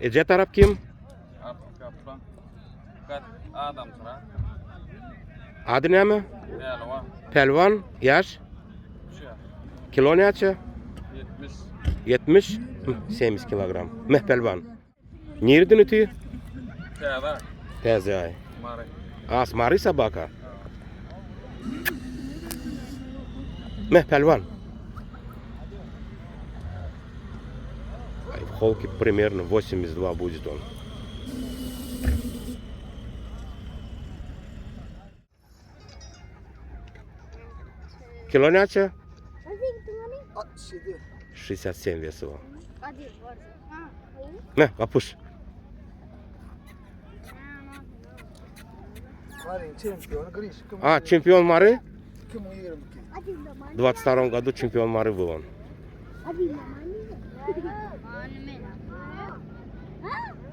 Ece taraf kim? Kaplan. Adam sıra. Adı ne mi? Pelvan. Pelvan. Yaş? Kilo ne açı? 70. 70. 8 kilogram. Meh pelvan. Nereden ötüyor? Kağıda. Teze ay. Mari. Asmari собака. Meh pelvan. В холке примерно 82 будет он. Kilo ne açı? 67. 67 веса его. Hadi var. Ha, hayır. Meh kapış. Marin чемпион, Гриш. Чемпион Мары. 2022. В 22 году чемпион Мары был он.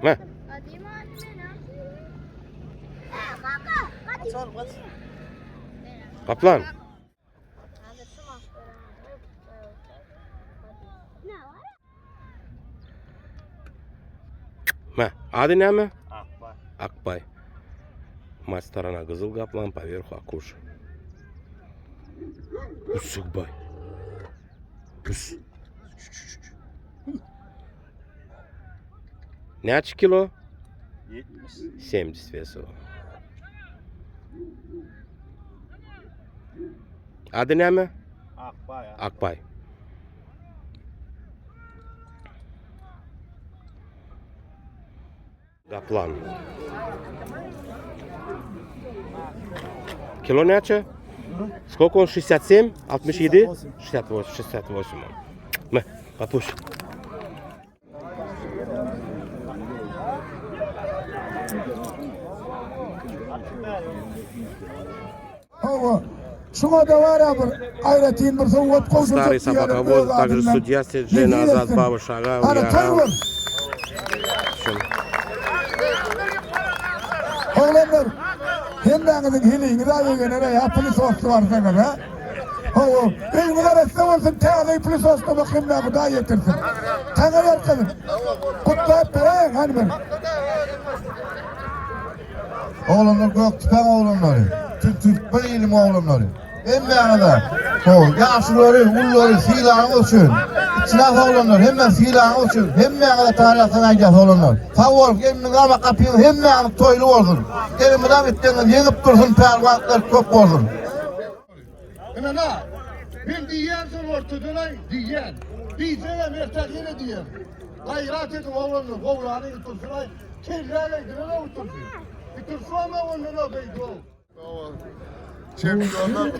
Meh. Kaplan. Meh. Adı ne mi? Akbay. Akbay. Мать сторона Кызыл Каплан, поверху Акуш. Усукбай. Пус. Ne kaç kilo? 70. 70 веса. Adı ne mi? Akbay. Akbay. Kaplan. Kilo ne açı? Сколько он? 67? 67? 68. 68 он. Meh, kapuş. Ого, şuna da var ya bir ayretin bir soğuk koşu. Старый собаковод, также судья Седжей назад, Баба Шагал, Ana я. tanrım. Oğlanlar, hendağınızın hiliğini de ayırgınlara ya polis olsun varsa göre. Oğlum, beynine reste olsun, teğeyi polis olsun bak hendağını da yetirsin. Tanrı yapsın. Kutlayıp be, hani ben. Oğlumlar Göktüpen oğlumları, Türk bir ilim oğlumları. En beğenide, yaşlıları, ulları, silahı olsun. Silah oğlumlar, hemen silahı olsun. Hem beğenide tarihten ayacağız oğlumlar. Favor, gelinin ama kapıyı hem beğenide toylu olsun. Elimden bittiğiniz yenip dursun, pervanlar çok olsun. Ana ne? Ben diyensin ortadan diyen. Diyeceğine merkezine diyen. Gayret edin oğlunu, oğlanı yutursun ay. Kellerle girene otursun. Yutursun ama onlara beydi o. Çempiyonlar.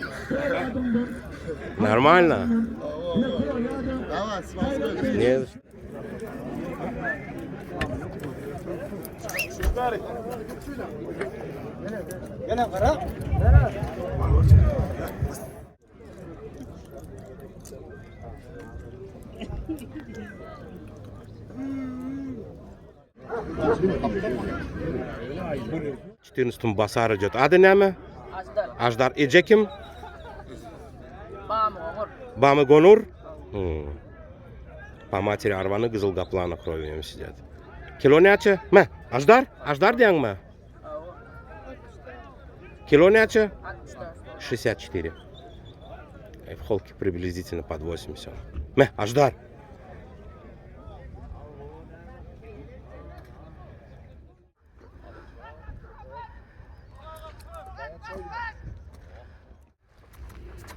Нормально? Давай, смотри. Нет. Gene kara. Четырнадцатому Басар идет. Adı ne mi? Ajdar. Ece kim? Бамы Гонур? По матери Арваны Кызыл Каплана кровью сидят. Kilo ne açı? Meh. Ajdar? Ajdar diyen mi? Kilo ne açı? 64. В холке приблизительно под 80. Meh. Ajdar.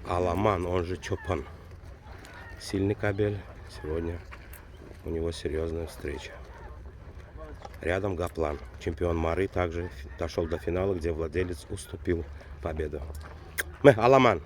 Аламан, он же Чопан. Сильный кабель. Сегодня у него серьезная встреча. Рядом Гаплан. Чемпион Мары также дошел до финала, где владелец уступил победу. Аламан.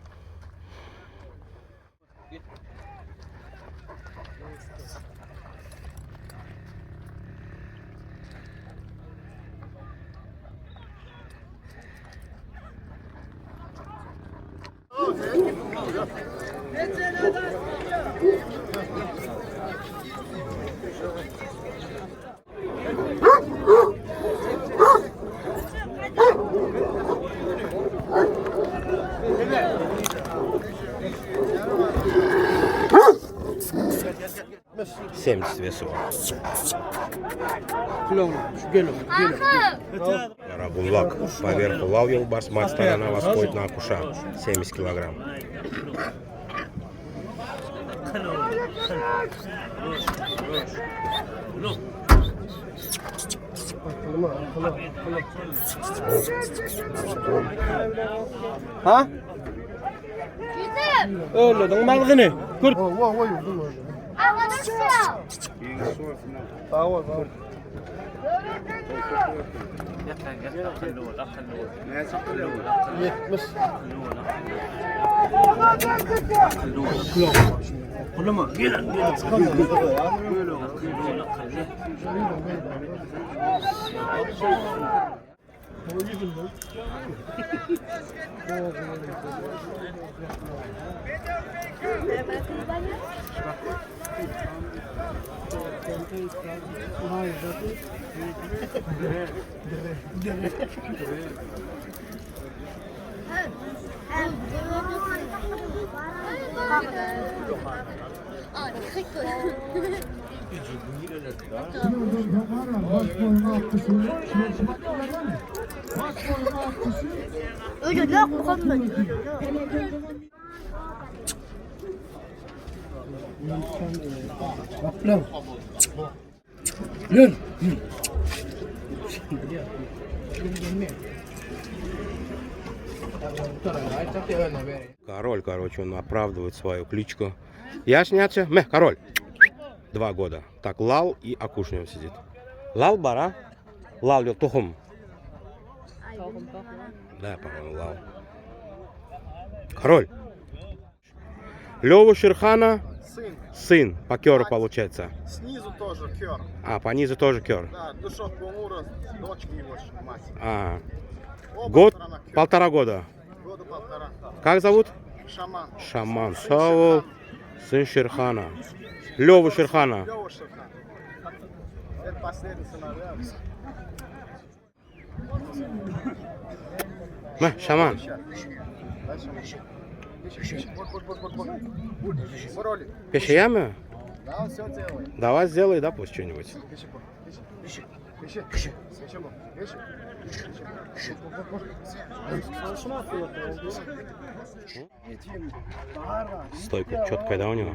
70 весы var. Kulağına. Şu gel oğlum. Gel. Карабулак. Поверху лал елбас, мать сторона восходит на акуша. 70 килограмм. Ha? Öyle de malgını. Kurt. Öyle ne yapalım? Lan. Yürü. Король, короче, он оправдывает свою кличку. Я сняться? Король. 2 года. Так, Лал и Акуш у него сидит. Лал бара? Лал yok тухум. Да, по-моему, Лал. Король. Лёва Шерхана. Сын. По кёру получается. Снизу тоже кер. А, по низу тоже кёр. Да, Душок Кумура, дочка его мать. А, Оба год, страна кер. 1,5 года. Года полтора. Как зовут? Шаман. Шаман. Саул. Сын Шерхана. Лёва Шерхана. Лёва Шерхан. Это последний сыновья. Шаман. Дальше мы. Вот ролик. Пешеями? Да, он все делает. Давай сделай, да, пусть что-нибудь. Стойка четкая, да, у него?